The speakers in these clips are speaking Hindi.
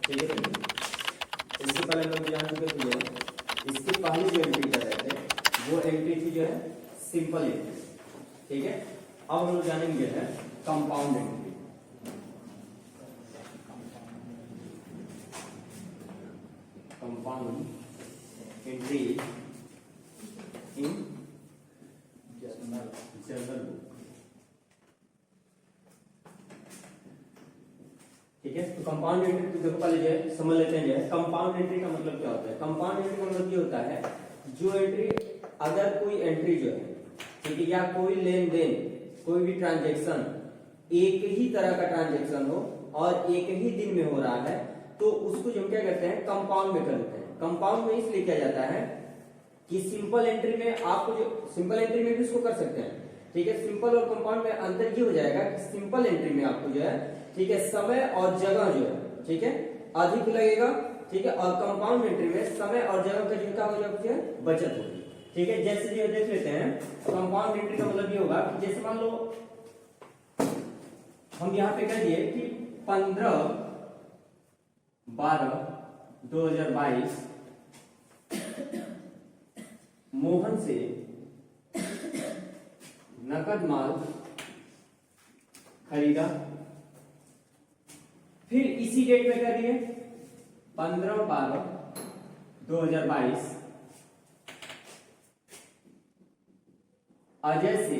ठीक है। इसके पहले हम लोग जान चुके थे इसकी पहली जो एंट्री कर रहे थे वो एंट्री थी जो है सिंपल एंट्री। ठीक है, अब हम लोग जानेंगे है compound entry. Compound entry in journal book. ठीक है, तो कंपाउंड एंट्री तो देखो पहले जो है समझ लेते हैं जो है कंपाउंड एंट्री का मतलब क्या होता है। कंपाउंड एंट्री का मतलब ये होता है जो एंट्री, अगर कोई एंट्री जो है ठीक है या कोई लेन देन कोई भी ट्रांजैक्शन एक ही तरह का ट्रांजैक्शन हो और एक ही दिन में हो रहा है तो उसको जो हम क्या करते हैं कंपाउंड में कर देते हैं। कंपाउंड में इसलिए किया जाता है कि सिंपल एंट्री में आपको जो सिंपल एंट्री में भी इसको कर सकते हैं। ठीक है, सिंपल और कंपाउंड में अंतर ये हो जाएगा कि सिंपल एंट्री में आपको जो है ठीक है समय और जगह जो है ठीक है अधिक लगेगा। ठीक है, और कंपाउंड एंट्री में समय और जगह का जो क्या हो जाएगा बचत होगी। ठीक है, जैसे जो देख लेते हैं कंपाउंड एंट्री का मतलब ये होगा कि जैसे मान लो हम यहाँ पे कह दिए कि 15/12/2022 मोहन से नकद माल खरीदा, फिर इसी डेट में कर दिए 15/12/2022 अजय से,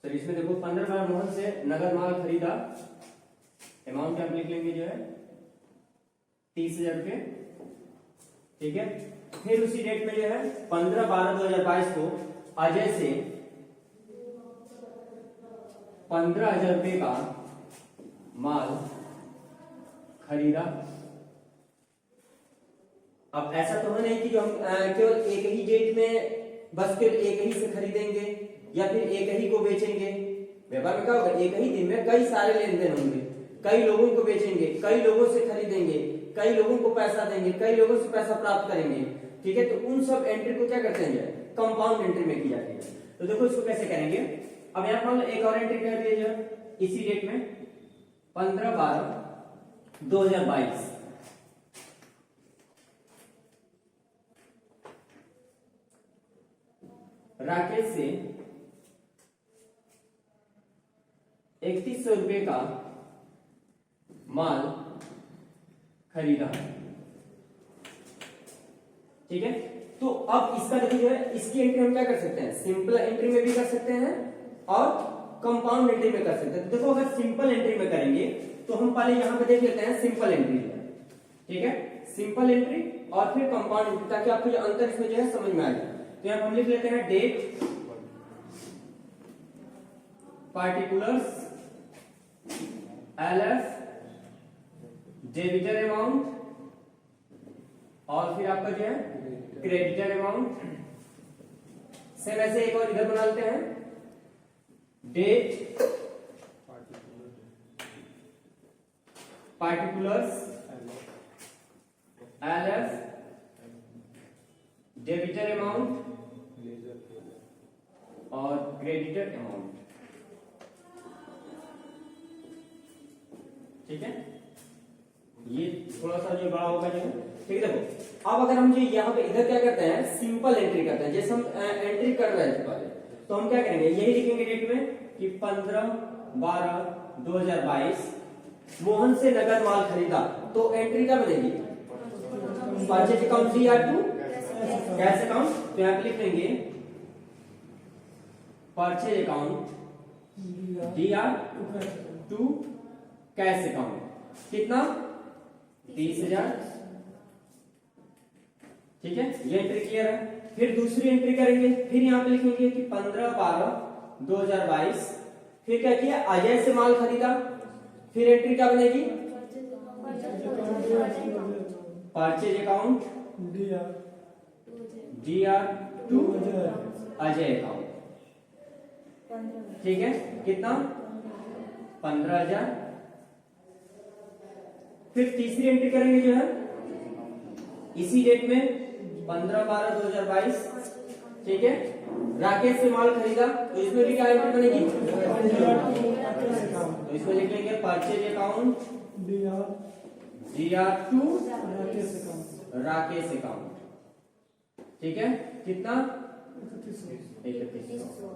सर इसमें देखो 15 मोहन से नगद माल खरीदा, अमाउंट आप लिख लेंगे जो है 30,000 रुपये। ठीक है, फिर उसी डेट में जो है 15/12/2022 को अजय से 15,000 रुपये का माल खरीदा। अब ऐसा तो है नहीं कि जो हम केवल एक ही डेट में बस फिर एक ही से खरीदेंगे या फिर एक ही को बेचेंगे। व्यापार में क्या होगा, एक ही दिन में कई सारे लेन देन होंगे, कई लोगों को बेचेंगे, कई लोगों से खरीदेंगे, कई लोगों को पैसा देंगे, कई लोगों से पैसा प्राप्त करेंगे। ठीक है, तो उन सब एंट्री को क्या करते हैं कंपाउंड एंट्री में की जाती है। तो देखो इसको कैसे करेंगे। अब यहाँ पर एक और एंट्री कर दिए जो इसी डेट में 15/12/2022 राकेश से 3100 रुपये का माल खरीदा। ठीक है, तो अब इसका देखो जो है इसकी एंट्री हम क्या कर सकते हैं, सिंपल एंट्री में भी कर सकते हैं और कंपाउंड एंट्री में कर सकते हैं। तो देखो अगर सिंपल एंट्री में करेंगे तो हम पहले यहां पे देख लेते हैं सिंपल एंट्री जो है। ठीक है, सिंपल एंट्री और फिर कंपाउंड एंट्री, ताकि आपको जो अंतर इसमें जो है समझ में आ जाए। तो यहां हम लिख लेते हैं date, particulars, LF, debtor amount और फिर आपका जो है क्रेडिटर अमाउंट। सेम ऐसे एक और इधर बना लेते हैं date, particulars, LF, debtor amount और क्रेडिटर अमाउंट। ठीक है, ये थोड़ा सा जो बड़ा होगा जो ठीक है। देखो अब अगर हम जो यहाँ पे इधर क्या करते हैं सिंपल एंट्री करते हैं, जैसे हम एंट्री कर रहे थे पहले, तो हम क्या करेंगे यही लिखेंगे डेट में कि 15/12/2022 मोहन से नगद माल खरीदा। तो एंट्री क्या बनेगी, purchase account DR2 cash account. तो यहाँ पे लिख लेंगे purchase account DR2 cash account, कितना 30,000। ठीक है, ये एंट्री क्लियर है। फिर दूसरी एंट्री करेंगे, फिर यहाँ पे लिखेंगे कि 15/12/2022 फिर क्या किया अजय से माल खरीदा। फिर एंट्री क्या बनेगी purchase account DR2 Ajay account. ठीक है, कितना 15,000। फिर तीसरी एंट्री करेंगे जो है इसी डेट में 15/12/2022। ठीक है, राकेश से माल खरीदा। तो इसमें भी क्या एंट्री बनेगी, तो इसमें लिख लेंगे purchase account DR to Rakesh account, ठीक है, कितना 3100,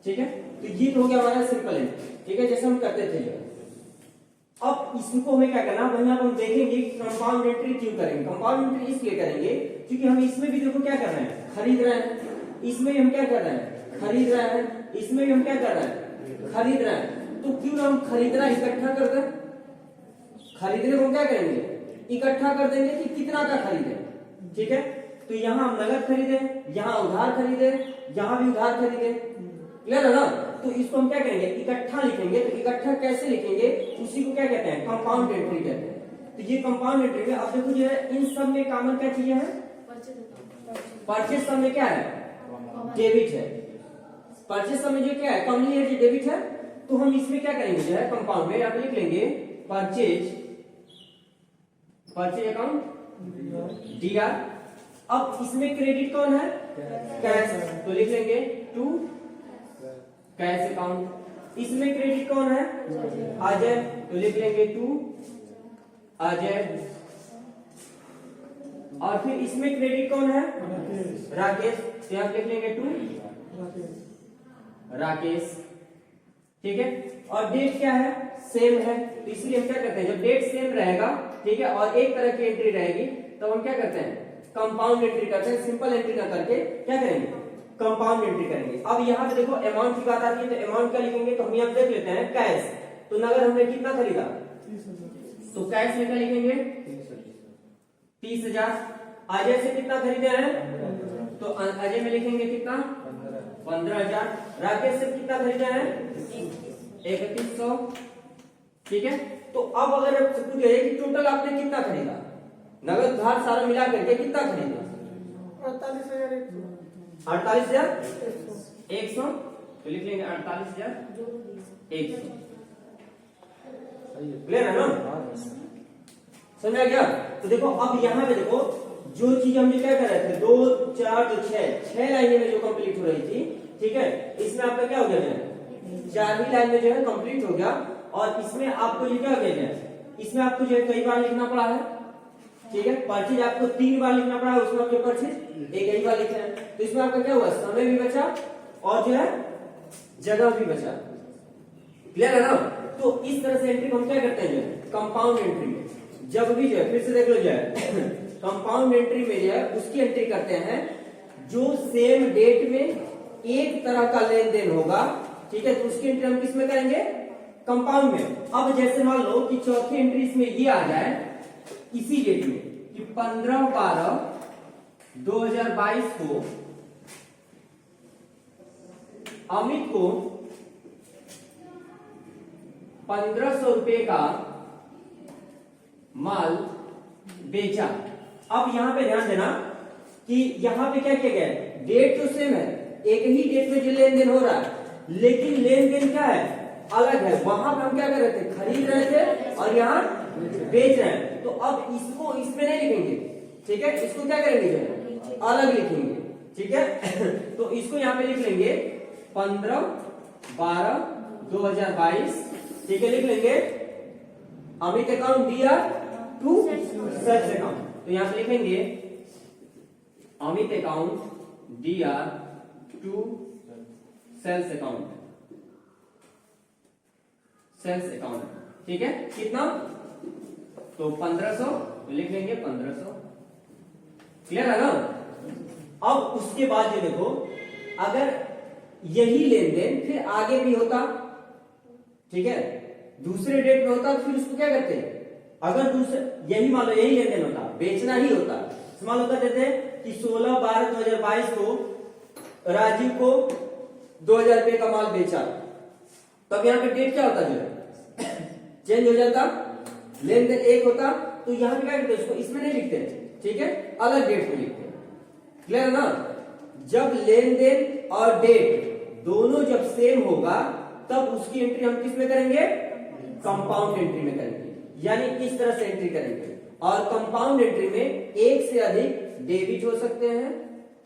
ठीक है। तो ये तो हो गया हमारा सिंपल है, ठीक है, जैसे हम करते थे। अब इसको हमें क्या करना, वहीं आप हम देखेंगे कंपाउंड एंट्री क्यों करेंगे। कंपाउंड एंट्री इसलिए करेंगे क्योंकि हम इसमें भी देखो क्या कर रहे हैं, खरीद रहे हैं, इसमें भी हम क्या कर रहे हैं, खरीद रहे हैं, इसमें भी हम क्या कर रहे हैं, खरीद रहे हैं। तो क्यों हम खरीदना इकट्ठा कर दें, खरीदने को हम क्या करेंगे, इकट्ठा कर देंगे कि कितना का खरीदे, ठीक है। तो यहाँ हम नगद खरीदे, यहाँ उधार खरीदे, यहाँ भी उधार खरीदे, क्लियर है ना। तो इसको हम क्या करेंगे, इकट्ठा लिखेंगे। तो इकट्ठा कैसे लिखेंगे, उसी को क्या कहते हैं, कंपाउंड एंट्री कहते हैं। तो ये कंपाउंड एंट्री में अब देखो जो है इन सब में कॉमन क्या चीजें हैं, परचेज सब में क्या है, डेबिट है। परचेज सब में जो क्या है, कॉमनली है जो डेबिट है। तो हम इसमें क्या करेंगे जो है कंपाउंड में, आप लिख लेंगे परचेज अकाउंट DR। अब इसमें क्रेडिट कौन है, कैश, तो लिख लेंगे टू कैश अकाउंट। इसमें क्रेडिट कौन है, अजय, तो लिख लेंगे टू अजय। और फिर इसमें क्रेडिट कौन है, राकेश, तो आप लिख लेंगे टू राकेश, ठीक है। और डेट क्या है, सेम है, तो इसलिए हम क्या करते हैं, जब डेट सेम रहेगा, ठीक है, और एक तरह की एंट्री रहेगी, तो हम क्या करते हैं, कंपाउंड एंट्री करते हैं। सिंपल एंट्री ना करके क्या करेंगे, कंपाउंड एंट्री करेंगे। अब यहाँ पे देखो अमाउंट की बात आती है, तो अमाउंट क्या लिखेंगे, तो हम यहाँ देख लेते हैं कैश। तो नगद हमने कितना खरीदा, तो कैश में क्या लिखेंगे 30,000। अजय से कितना खरीदे हैं, तो अजय में लिखेंगे कितना 15,000। राकेश से कितना खरीदे हैं 3100, ठीक है। तो अब अगर आप पूछ रहे कि टोटल आपने कितना खरीदा, नगद उधार सारा मिला करके कितना खरीदा, 48,100, तो लिख लेंगे 48,100, क्लियर है ना, समझ आ गया। तो देखो अब यहाँ पे देखो जो चीज हम क्या कर रहे थे, 2 4 2 6 लाइनें में जो कंप्लीट हो रही थी, ठीक है, इसमें आपका क्या हो गया, 4 ही लाइन में जो है कंप्लीट हो गया। और इसमें आपको ये क्या हो गया, इसमें आपको जो है कई बार लिखना पड़ा है, ठीक है। परचेज आपको 3 बार लिखना पड़ा है, उसमें आप जो परचेज एक ही बार लिखे हैं। तो इसमें आपका क्या हुआ, समय भी बचा और जो है जगह भी बचा, क्लियर है ना। तो इस तरह से एंट्री हम क्या करते हैं, जो है कंपाउंड एंट्री में जब भी जो है, फिर से देख लो जो है कंपाउंड एंट्री में जो है उसकी एंट्री करते हैं जो सेम डेट में एक तरह का लेन देन होगा, ठीक है। तो उसकी एंट्री हम किस में करेंगे, कंपाउंड में। अब जैसे मान लो कि चौथी एंट्री इसमें ये आ जाए इसी डेट में कि 15/12/2022 को अमित को 1500 रुपए का माल बेचा। अब यहां पे ध्यान देना कि यहां पे क्या किया गया है, डेट तो सेम है, एक ही डेट में जो लेन देन हो रहा है, लेकिन लेन देन क्या है, अलग है। वहां पे हम क्या कर रहे थे, खरीद रहे थे, और यहाँ बेच रहे हैं। तो अब इसको इसमें नहीं लिखेंगे, ठीक है, इसको क्या करेंगे, जो अलग लिखेंगे, ठीक है। तो इसको यहाँ पे लिख लेंगे 15/12/2022, ठीक है, लिख लेंगे Amit account DR to sales account. तो यहाँ पे लिखेंगे Amit account DR to sales account, ठीक है। कितना, तो 1500, तो लिख लेंगे 1500, क्लियर है ना। अब उसके बाद ये देखो, अगर यही लेन देन फिर आगे भी होता, ठीक है, दूसरे डेट में होता, तो फिर उसको क्या करते हैं, अगर दूसरे यही मान लो यही लेन देन होता, बेचना ही होता, मान लो कहते थे कि 16/12/2022 को राजीव को 2000 रुपए का माल बेचा, तब यहाँ पे डेट क्या होता, जो चेंज हो जाता, लेन देन एक होता। तो यहाँ पे क्या करते हैं, उसको इसमें नहीं लिखते, ठीक है, अलग डेट में लिखते हैं, क्लियर है ना। जब लेन देन और डेट दोनों जब सेम होगा, तब उसकी एंट्री हम किस में करेंगे, कंपाउंड एंट्री में करेंगे, यानी इस तरह से एंट्री करेंगे। और कंपाउंड एंट्री में एक से अधिक डेबिट हो सकते हैं,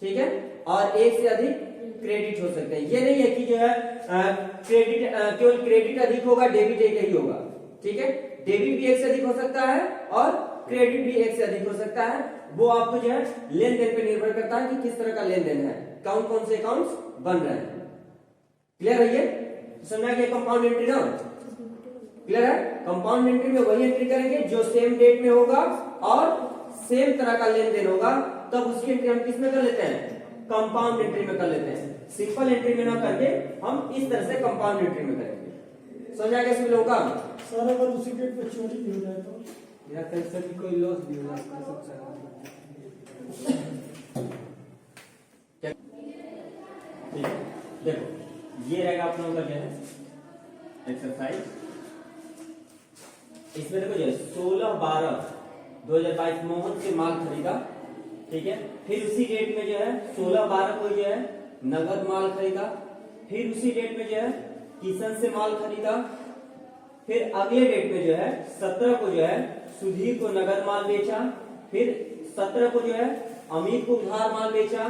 ठीक है, और एक से अधिक क्रेडिट हो सकते हैं। ये नहीं है कि जो है क्रेडिट केवल क्रेडिट अधिक होगा, डेबिट एक ही होगा, ठीक है, डेबिट भी एक से अधिक हो सकता है और क्रेडिट भी एक से अधिक हो सकता है। वो आपको जो है लेन देन पे निर्भर करता है कि किस तरह का लेन देन है, कौन कौन से अकाउंट्स बन रहे हैं। क्लियर है ये? समझा गया कंपाउंड एंट्री ना? क्लियर है? कंपाउंड एंट्री में वही एंट्री करेंगे जो सेम डेट में होगा और सेम तरह का लेन देन होगा, तब उसकी एंट्री हम किस में कर लेते हैं? कंपाउंड एंट्री में कर लेते हैं। सिंपल एंट्री में ना करके हम इस तरह से कंपाउंड एंट्री में करेंगे। समझा गया सभी लोगों का? सर अगर उसी डेट पे चोरी भी हो जाए तो, या कैसे भी कोई लॉस भी हो सकता है। ठीक है, देखो ये रहेगा आप लोगों का जो है एक्सरसाइज। इसमें देखो जो है 16/12/2022 मोहन से माल खरीदा, ठीक है, फिर उसी डेट में जो है 16/12 को जो है नगद माल खरीदा, फिर उसी डेट में जो है किशन से माल खरीदा, फिर अगले डेट में जो है 17 को जो है सुधीर को नगद माल बेचा, फिर 17 को जो है अमित को उधार माल बेचा,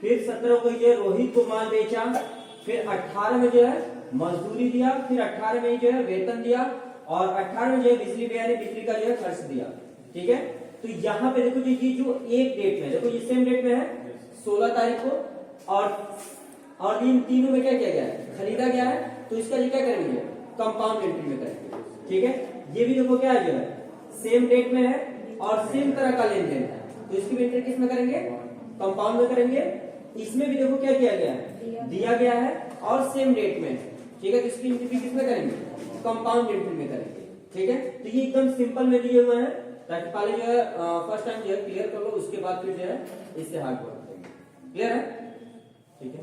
फिर 17 को जो है रोहित को माल बेचा, फिर 18 में जो है मजदूरी दिया, फिर 18 में जो है वेतन दिया और 18 में जो है बिजली बिजली का जो है खर्च दिया। ठीक है, तो यहाँ पे देखो ये जो एक डेट में, देखो ये सेम डेट में है 16 तारीख को और इन तीनों में क्या किया गया है? खरीदा गया है, तो इसका ये क्या करेंगे? कंपाउंड एंट्री में करेंगे। ठीक है, ये भी देखो क्या है जो है सेम डेट में है और सेम तरह का लेन देन है, तो इसकी भी एंट्री किस में करेंगे? कंपाउंड में करेंगे। इसमें भी देखो क्या किया गया है? दिया गया है और सेम डेट में है। ठीक है, तो इसकी एंट्री किस में करेंगे? कंपाउंड एंट्री में करेंगे। ठीक है, तो ये एकदम सिंपल में दिए हुए हैं, ताकि पहले जो है फर्स्ट टाइम जो है क्लियर कर लो, उसके बाद फिर जो है इससे हार्ड वर्क करेंगे। क्लियर है? ठीक है।